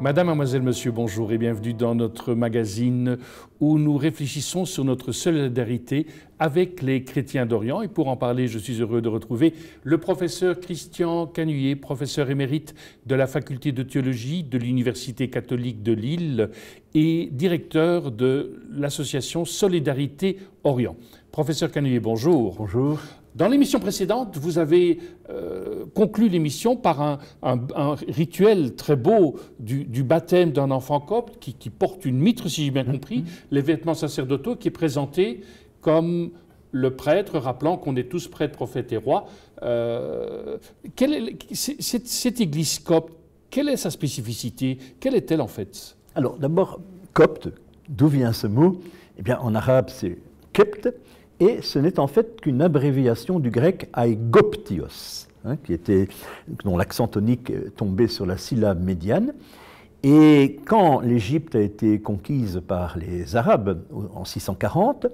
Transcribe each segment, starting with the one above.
Madame, mademoiselle, monsieur, bonjour et bienvenue dans notre magazine où nous réfléchissons sur notre solidarité avec les chrétiens d'Orient. Et pour en parler, je suis heureux de retrouver le professeur Christian Canuyer, professeur émérite de la faculté de théologie de l'Université catholique de Lille et directeur de l'association Solidarité Orient. Professeur Canuyer, bonjour. Bonjour. Dans l'émission précédente, vous avez conclu l'émission par un rituel très beau du baptême d'un enfant copte qui porte une mitre, si j'ai bien compris, les vêtements sacerdotaux, qui est présenté comme le prêtre, rappelant qu'on est tous prêtres, prophètes et rois. Cette église copte, quelle est sa spécificité? Quelle est-elle en fait? Alors d'abord, copte, d'où vient ce mot? Eh bien en arabe c'est kept, et ce n'est en fait qu'une abréviation du grec aigoptios, dont l'accent tonique tombait sur la syllabe médiane. Et quand l'Égypte a été conquise par les Arabes en 640,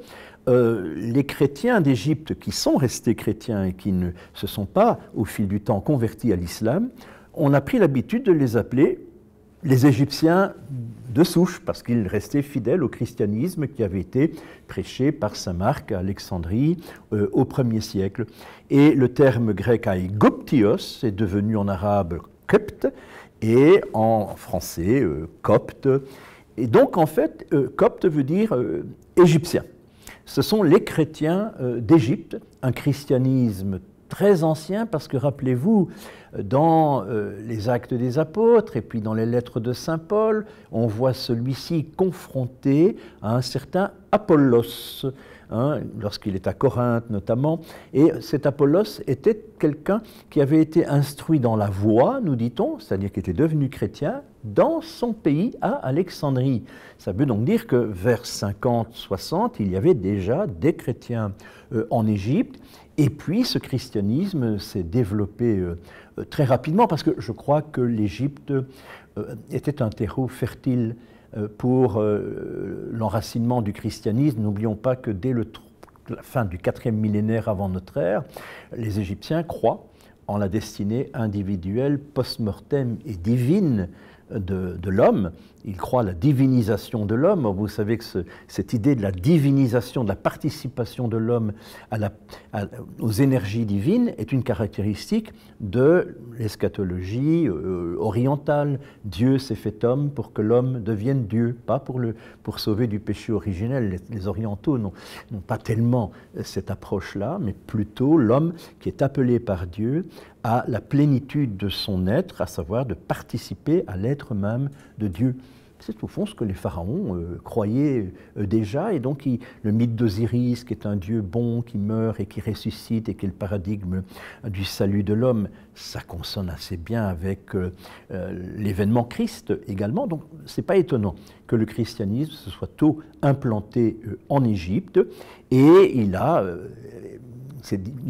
les chrétiens d'Égypte qui sont restés chrétiens et qui ne se sont pas au fil du temps convertis à l'islam, on a pris l'habitude de les appeler les Égyptiens de souche, parce qu'ils restaient fidèles au christianisme qui avait été prêché par saint Marc à Alexandrie au 1er siècle. Et le terme grec aigoptios est devenu en arabe kept et en français copte. Et donc en fait, copte veut dire égyptien. Ce sont les chrétiens d'Égypte, un christianisme très ancien, parce que rappelez-vous, dans les Actes des Apôtres et puis dans les lettres de saint Paul, on voit celui-ci confronté à un certain Apollos, lorsqu'il est à Corinthe notamment. Et cet Apollos était quelqu'un qui avait été instruit dans la voie, nous dit-on, c'est-à-dire qui était devenu chrétien dans son pays à Alexandrie. Ça veut donc dire que vers 50-60, il y avait déjà des chrétiens en Égypte. Et puis ce christianisme s'est développé très rapidement, parce que je crois que l'Égypte était un terreau fertile pour l'enracinement du christianisme. N'oublions pas que dès la fin du 4e millénaire avant notre ère, les Égyptiens croient en la destinée individuelle, post-mortem et divine de l'homme. Ils croient à la divinisation de l'homme. Vous savez que cette idée de la divinisation, de la participation de l'homme aux énergies divines est une caractéristique de l'eschatologie orientale. Dieu s'est fait homme pour que l'homme devienne Dieu, pas pour sauver du péché originel. Les orientaux n'ont pas tellement cette approche-là, mais plutôt l'homme qui est appelé par Dieu à la plénitude de son être, à savoir de participer à l'être même de Dieu. C'est au fond ce que les pharaons croyaient déjà, et donc le mythe d'Osiris, qui est un dieu bon, qui meurt et qui ressuscite, et qui est le paradigme du salut de l'homme, ça consonne assez bien avec l'événement Christ également. Donc ce n'est pas étonnant que le christianisme se soit tôt implanté en Égypte, et il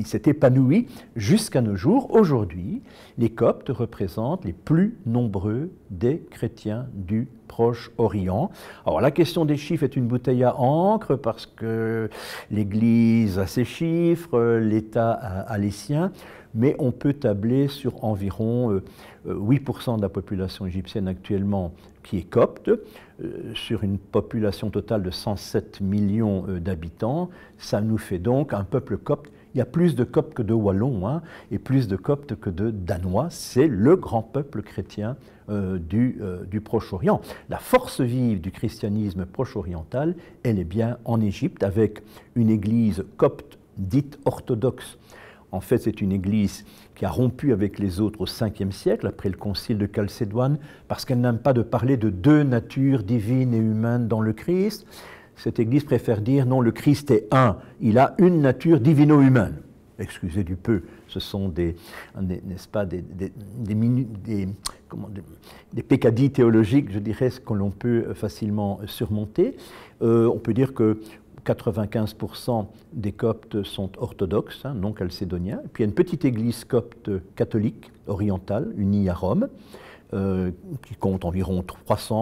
s'est épanoui jusqu'à nos jours. Aujourd'hui, les Coptes représentent les plus nombreux des chrétiens du Proche-Orient. Alors la question des chiffres est une bouteille à encre, parce que l'Église a ses chiffres, l'État a les siens, mais on peut tabler sur environ 8% de la population égyptienne actuellement qui est copte, sur une population totale de 107 millions d'habitants. Ça nous fait donc un peuple copte. Il y a plus de Coptes que de Wallons, et plus de Coptes que de Danois. C'est le grand peuple chrétien du Proche-Orient. La force vive du christianisme proche-oriental, elle est bien en Égypte, avec une église copte dite orthodoxe. En fait, c'est une église qui a rompu avec les autres au 5e siècle, après le concile de Chalcédoine, parce qu'elle n'aime pas de parler de deux natures divines et humaines dans le Christ. Cette église préfère dire non, le Christ est un, il a une nature divino-humaine. Excusez du peu, ce sont n'est-ce pas, des peccadilles théologiques, je dirais, que l'on peut facilement surmonter. On peut dire que 95% des Coptes sont orthodoxes, non chalcédoniens. Puis il y a une petite église copte catholique orientale, unie à Rome, qui compte environ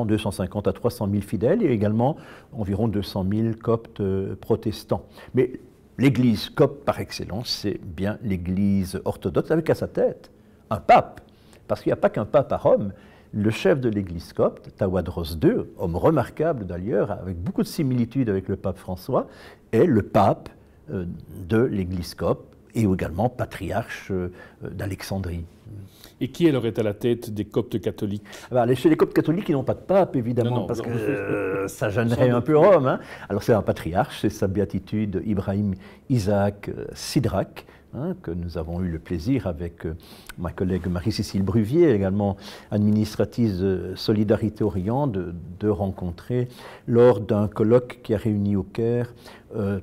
250 à 300 000 fidèles, et également environ 200 000 Coptes protestants. Mais l'église copte par excellence, c'est bien l'église orthodoxe, avec à sa tête un pape. Parce qu'il n'y a pas qu'un pape à Rome, le chef de l'Église copte, Tawadros II, homme remarquable d'ailleurs, avec beaucoup de similitudes avec le pape François, est le pape de l'Église copte et également patriarche d'Alexandrie. Et qui alors est à la tête des Coptes catholiques? Chez les Coptes catholiques, ils n'ont pas de pape, évidemment, non, parce que ça gênerait un peu Rome. Hein. Alors c'est un patriarche, c'est sa béatitude Ibrahim Isaac Sidrak, hein, que nous avons eu le plaisir avec ma collègue Marie-Cécile Bruvier, également administratrice de Solidarité Orient, de rencontrer lors d'un colloque qui a réuni au Caire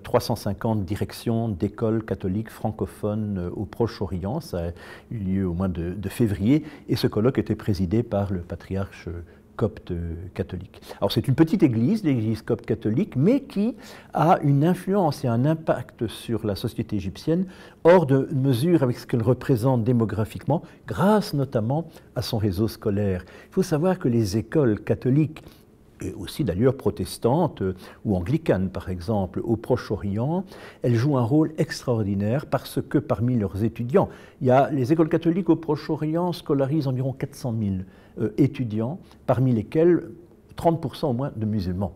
350 directions d'écoles catholiques francophones au Proche-Orient. Ça a eu lieu au mois de février et ce colloque était présidé par le patriarche copte catholique. Alors c'est une petite église, l'église copte catholique, mais qui a une influence et un impact sur la société égyptienne hors de mesure avec ce qu'elle représente démographiquement, grâce notamment à son réseau scolaire. Il faut savoir que les écoles catholiques et aussi d'ailleurs protestantes ou anglicanes par exemple, au Proche-Orient, elles jouent un rôle extraordinaire parce que parmi leurs étudiants, les écoles catholiques au Proche-Orient scolarisent environ 400 000 étudiants, parmi lesquels 30% au moins de musulmans.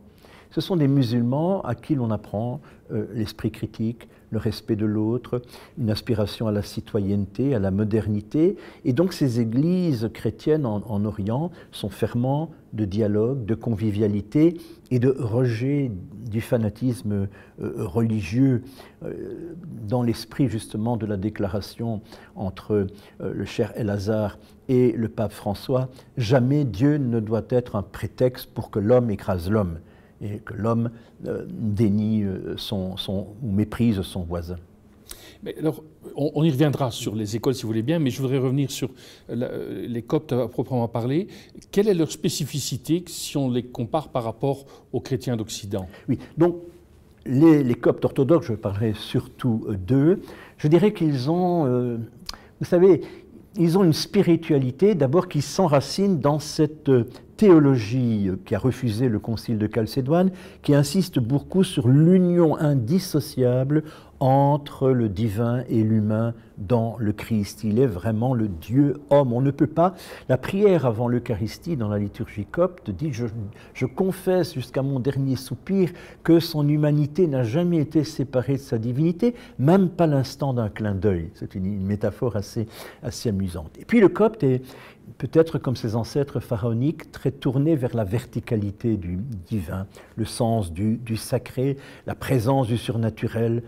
Ce sont des musulmans à qui l'on apprend l'esprit critique, le respect de l'autre, une aspiration à la citoyenneté, à la modernité. Et donc ces églises chrétiennes en Orient sont ferments de dialogue, de convivialité et de rejet du fanatisme religieux dans l'esprit justement de la déclaration entre le cher El-Hazar et le pape François. Jamais Dieu ne doit être un prétexte pour que l'homme écrase l'homme et que l'homme dénie ou méprise son voisin. Mais alors, on y reviendra sur les écoles si vous voulez bien, mais je voudrais revenir sur les Coptes à proprement parler. Quelle est leur spécificité si on les compare par rapport aux chrétiens d'Occident? Oui, donc les Coptes orthodoxes, je parlerai surtout d'eux, je dirais qu'ils ont, vous savez, ils ont une spiritualité d'abord qui s'enracine dans cette théologie qui a refusé le concile de Chalcédoine, qui insiste beaucoup sur l'union indissociable entre le divin et l'humain dans le Christ. Il est vraiment le Dieu homme. On ne peut pas... La prière avant l'Eucharistie dans la liturgie copte dit « Je confesse jusqu'à mon dernier soupir que son humanité n'a jamais été séparée de sa divinité, même pas l'instant d'un clin d'œil. » C'est une métaphore assez amusante. Et puis le copte est peut-être comme ses ancêtres pharaoniques, très tourné vers la verticalité du divin, le sens du sacré, la présence du surnaturel.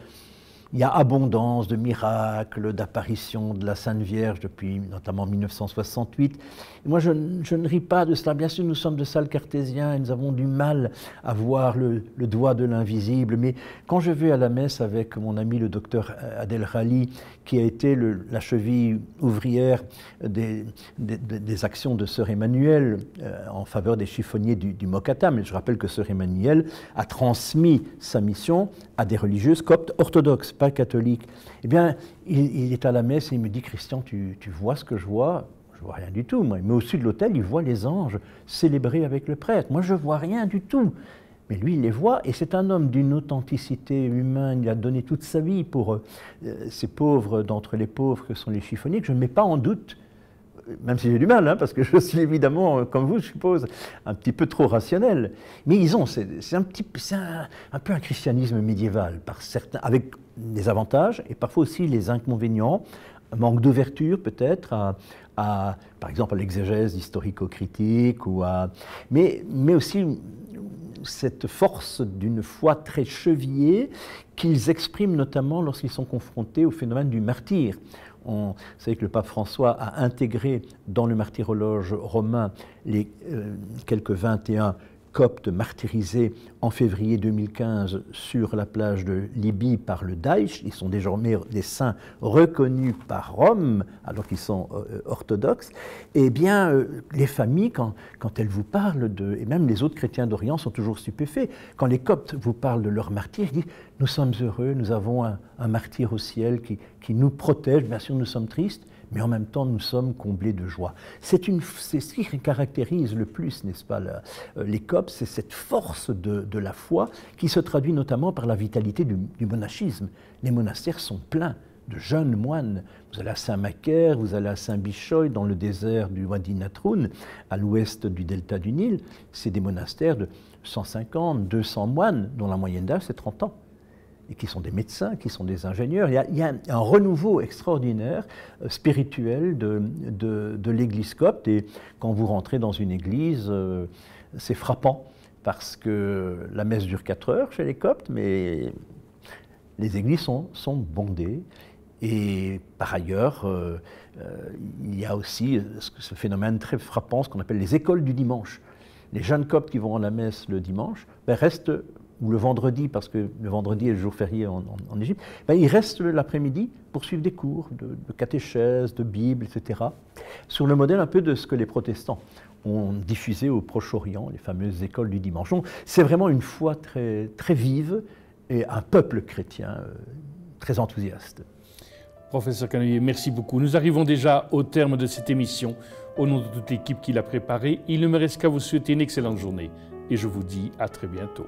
Il y a abondance de miracles, d'apparitions de la Sainte Vierge depuis notamment 1968. Et moi, je ne ris pas de cela. Bien sûr, nous sommes de sales cartésiens et nous avons du mal à voir le doigt de l'invisible. Mais quand je vais à la messe avec mon ami le docteur Adel Rali, qui a été la cheville ouvrière des actions de Sœur Emmanuel en faveur des chiffonniers du Mokata, mais je rappelle que Sœur Emmanuel a transmis sa mission à des religieuses coptes orthodoxes, pas catholiques. Eh bien, il est à la messe et il me dit « Christian, tu vois ce que je vois ?» Je ne vois rien du tout, moi. Mais au-dessus de l'autel, il voit les anges célébrer avec le prêtre. Moi, je ne vois rien du tout. Mais lui, il les voit, et c'est un homme d'une authenticité humaine. Il a donné toute sa vie pour ces pauvres d'entre les pauvres que sont les chiffonniers, que je ne mets pas en doute, même si j'ai du mal, hein, parce que je suis évidemment, comme vous, je suppose, un petit peu trop rationnel. Mais c'est un peu un christianisme médiéval, avec des avantages et parfois aussi les inconvénients, un manque d'ouverture peut-être par exemple à l'exégèse historico-critique, mais aussi cette force d'une foi très chevillée qu'ils expriment notamment lorsqu'ils sont confrontés au phénomène du martyre. Vous savez que le pape François a intégré dans le martyrologe romain les quelques 21 coptes martyrisés en février 2015 sur la plage de Libye par le Daesh. Ils sont désormais des saints reconnus par Rome, alors qu'ils sont orthodoxes. Eh bien, les familles, quand elles vous parlent et même les autres chrétiens d'Orient sont toujours stupéfaits, quand les coptes vous parlent de leur martyr, ils disent « Nous sommes heureux, nous avons un martyr au ciel qui nous protège. Bien sûr, nous sommes tristes, mais en même temps, nous sommes comblés de joie. » C'est ce qui caractérise le plus, n'est-ce pas, les coptes, c'est cette force de la foi qui se traduit notamment par la vitalité du monachisme. Les monastères sont pleins jeunes moines. Vous allez à Saint-Macaire, vous allez à Saint-Bichoy, dans le désert du Wadi Natroun, à l'ouest du delta du Nil. C'est des monastères de 150, 200 moines, dont la moyenne d'âge c'est 30 ans, et qui sont des médecins, qui sont des ingénieurs. Il y a un renouveau extraordinaire, spirituel de l'Église copte. Et quand vous rentrez dans une église, c'est frappant, parce que la messe dure 4 heures chez les coptes, mais les églises sont bondées. Et par ailleurs, il y a aussi ce phénomène très frappant, ce qu'on appelle les écoles du dimanche. Les jeunes coptes qui vont à la messe le dimanche restent, ou le vendredi, parce que le vendredi est le jour férié en Égypte, ils restent l'après-midi pour suivre des cours de catéchèse, de Bible, etc., sur le modèle un peu de ce que les protestants ont diffusé au Proche-Orient, les fameuses écoles du dimanche. Donc, c'est vraiment une foi très, très vive et un peuple chrétien très enthousiaste. Professeur Canoyer, merci beaucoup. Nous arrivons déjà au terme de cette émission. Au nom de toute l'équipe qui l'a préparée, il ne me reste qu'à vous souhaiter une excellente journée et je vous dis à très bientôt.